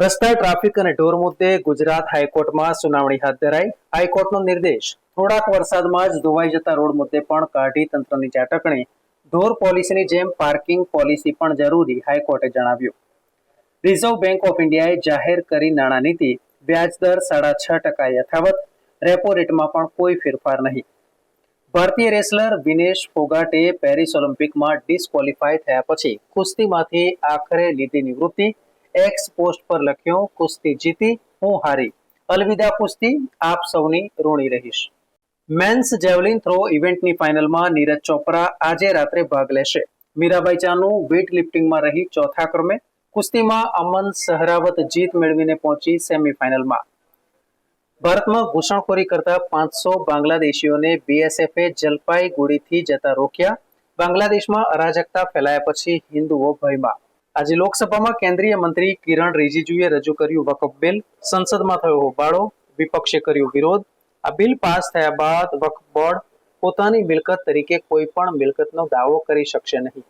રસ્તા ટ્રાફિક અને ઢોર મુદ્દે ગુજરાત હાઈકોર્ટમાં સુનાવણી હાથ ધરાઈ. હાઈકોર્ટનો નિર્દેશ. થોડાક વરસાદમાં જ ધોવાઈ જતા રોડ મુદ્દે પણ કાઢી તંત્રની ઝાટકણી. ઢોર પોલિસીની જેમ પાર્કિંગ પોલિસી પણ જરૂરી, હાઈકોર્ટે જણાવ્યું. રિઝર્વ બેંક ઓફ ઇન્ડિયાએ જાહેર કરી નાણાં નીતિ. વ્યાજદર 6.5% યથાવત. રેપો રેટમાં પણ કોઈ ફેરફાર નહીં. ભારતીય રેસલર વિનેશ ફોગાટે પેરિસ ઓલિમ્પિકમાં ડિસ્ક્વોલિફાય થયા પછી કુસ્તીમાંથી આખરે લીધી નિવૃત્તિ. એક્સ પોસ્ટ પર લખ્યું, કુસ્તી જીતી, હું હારી. અલવિદા કુસ્તી, આપ સૌની ઋણી રહીશ. મેન્સ જેવલિન થ્રો ઇવેન્ટની ફાઇનલમાં નીરજ ચોપરા આજે રાત્રે ભાગ લેશે. મીરાબાઈ ચાનુ વેઇટ લિફ્ટિંગમાં રહી ચોથા ક્રમે. કુસ્તીમાં અમન સહરાવત જીત મેળવીને પહોંચી સેમીફાઇનલમાં. ભારતમાં ઘૂસણખોરી કરતા 500 બાંગ્લાદેશીઓને બીએસએફે જલપાઈગુડીથી જતા રોક્યા. બાંગ્લાદેશમાં અરાજકતા ફેલાયા પછી હિન્દુઓ ભયમાં. આજે લોકસભામાં કેન્દ્રીય મંત્રી કિરણ રિજિજુએ રજૂ કર્યું વકફ બિલ. સંસદમાં થયો હોબાળો, વિપક્ષે કર્યો વિરોધ. આ બિલ પાસ થયા બાદ વકફ બોર્ડ પોતાની મિલકત તરીકે કોઈ પણ મિલકતનો દાવો કરી શકશે નહીં.